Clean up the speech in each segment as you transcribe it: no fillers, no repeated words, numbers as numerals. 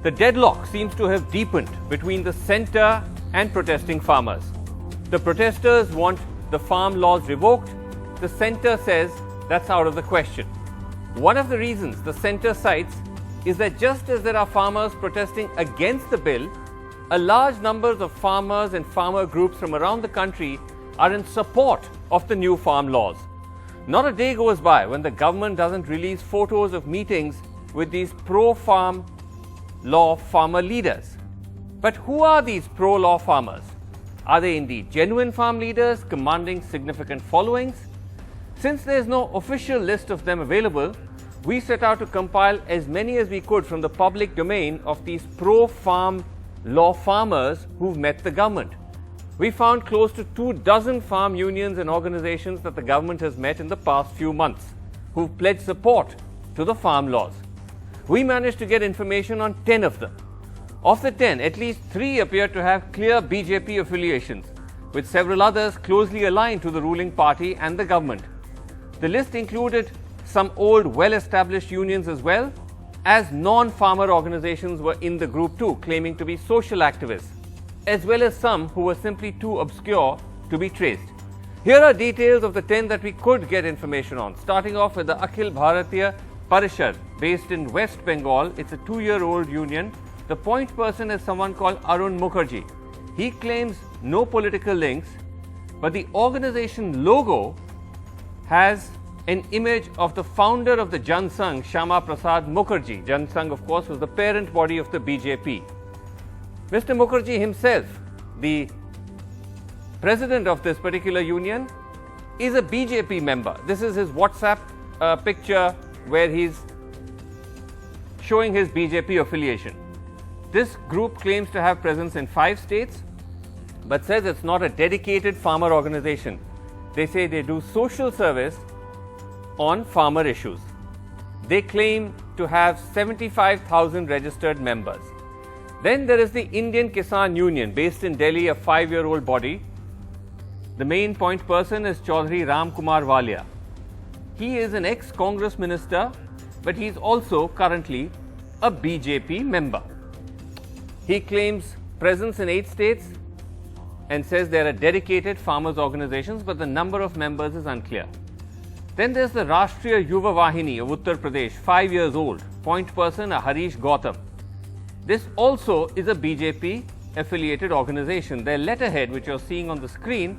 The deadlock seems to have deepened between the centre and protesting farmers. The protesters want the farm laws revoked. The centre says that's out of the question. One of the reasons the centre cites is that just as there are farmers protesting against the bill, a large number of farmers and farmer groups from around the country are in support of the new farm laws. Not a day goes by when the government doesn't release photos of meetings with these pro-farm law farmer leaders. But who are these pro-law farmers? Are they indeed genuine farm leaders commanding significant followings? Since there is no official list of them available, we set out to compile as many as we could from the public domain of these pro-farm law farmers who've met the government. We found close to 24 farm unions and organizations that the government has met in the past few months who've pledged support to the farm laws. We managed to get information on 10 of them. Of the 10, at least 3 appear to have clear BJP affiliations, with several others closely aligned to the ruling party and the government. The list included some old, well-established unions as well, as non-farmer organizations were in the group too, claiming to be social activists, as well as some who were simply too obscure to be traced. Here are details of the 10 that we could get information on, starting off with the Akhil Bharatiya Parishad, based in West Bengal. It's a 2-year-old union. The point person is someone called Arun Mukherjee. He claims no political links, but the organization logo has an image of the founder of the Jan Sangh, Shyama Prasad Mukherjee. Jan Sangh, of course, was the parent body of the BJP. Mr. Mukherjee himself, the president of this particular union, is a BJP member. This is his WhatsApp picture where he's showing his BJP affiliation. This group claims to have presence in 5 states, but says it's not a dedicated farmer organization. They say they do social service on farmer issues. They claim to have 75,000 registered members. Then there is the Indian Kisan Union, based in Delhi, a 5-year-old body. The main point person is Chaudhry Ram Kumar Walia. He is an ex-Congress minister, but he is also currently a BJP member. He claims presence in 8 states and says there are dedicated farmers' organizations, but the number of members is unclear. Then there's the Rashtriya Yuva Vahini of Uttar Pradesh, 5 years old. Point person, a Harish Gautam. This also is a BJP affiliated organization. Their letterhead, which you're seeing on the screen,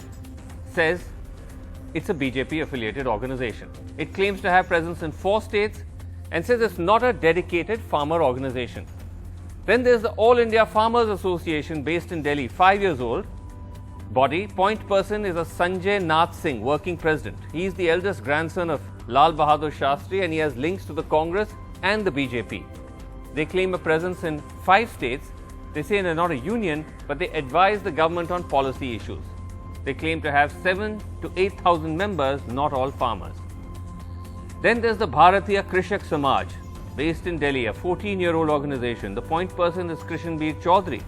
says it's a BJP affiliated organization. It claims to have presence in 4 states and says it's not a dedicated farmer organization. Then there's the All India Farmers Association, based in Delhi, 5 years old body. Point person is a Sanjay Nath Singh, working president. He is the eldest grandson of Lal Bahadur Shastri and he has links to the Congress and the BJP. They claim a presence in 5 states. They say they're not a union, but they advise the government on policy issues. They claim to have 7,000 to 8,000 members, not all farmers. Then there's the Bharatiya Krishak Samaj, based in Delhi, a 14-year-old organization. The point person is Krishanbir Chaudhary.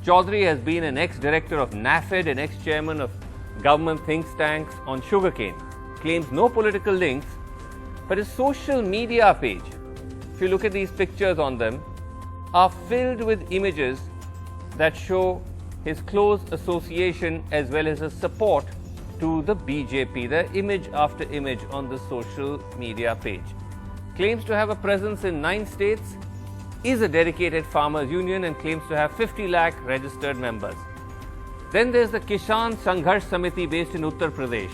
Chaudhary has been an ex-director of NAFED and ex-chairman of government think tanks on sugarcane. Claims no political links, but his social media page, if you look at these pictures on them, are filled with images that show his close association as well as his support to the BJP. There are image after image on the social media page. Claims to have a presence in 9 states, is a dedicated farmers union and claims to have 50 lakh registered members. Then there's the Kishan Sangharsh Samiti, based in Uttar Pradesh,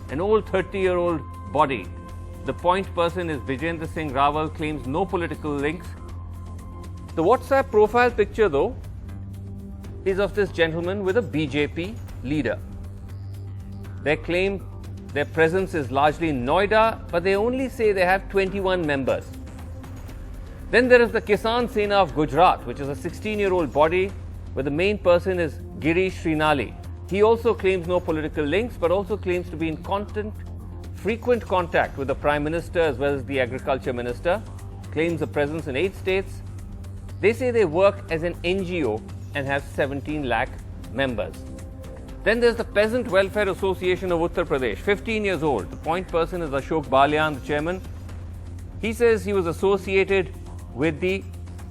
an old 30-year-old body. The point person is Vijendra Singh Rawal, claims no political links. The WhatsApp profile picture, though, is of this gentleman with a BJP leader. They claim their presence is largely in Noida, but they only say they have 21 members. Then there is the Kisan Sena of Gujarat, which is a 16-year-old body where the main person is Girish Srinali. He also claims no political links, but also claims to be in frequent contact with the Prime Minister as well as the Agriculture Minister. Claims a presence in 8 states. They say they work as an NGO and have 17 lakh members. Then there's the Peasant Welfare Association of Uttar Pradesh, 15 years old. The point person is Ashok Balyan, the chairman. He says he was associated with the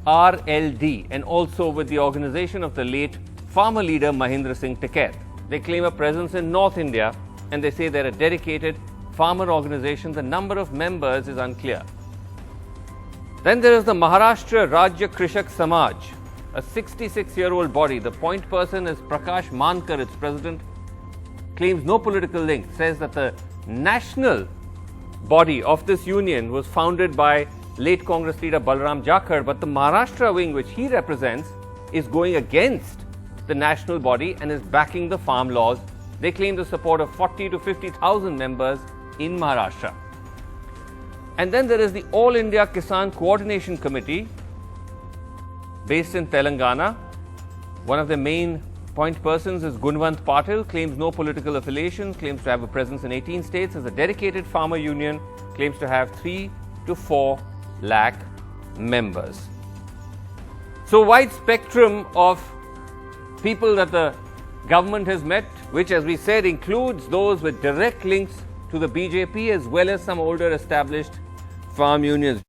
RLD and also with the organization of the late farmer leader Mahindra Singh Tikait. They claim a presence in North India and they say they're a dedicated farmer organization. The number of members is unclear. Then there is the Maharashtra Rajya Krishak Samaj, a 66-year-old body. The point person is Prakash Mankar, its president. Claims no political link, says that the national body of this union was founded by late Congress leader Balram Jakhar, but the Maharashtra wing, which he represents, is going against the national body and is backing the farm laws. They claim the support of 40 to 50,000 members in Maharashtra. And then there is the All India Kisan Coordination Committee based in Telangana. One of the main point persons is Gunwant Patil, claims no political affiliation, claims to have a presence in 18 states, is a dedicated farmer union, claims to have 3 to 4 lakh members. So wide spectrum of people that the government has met, which as we said includes those with direct links to the BJP as well as some older established farm unions.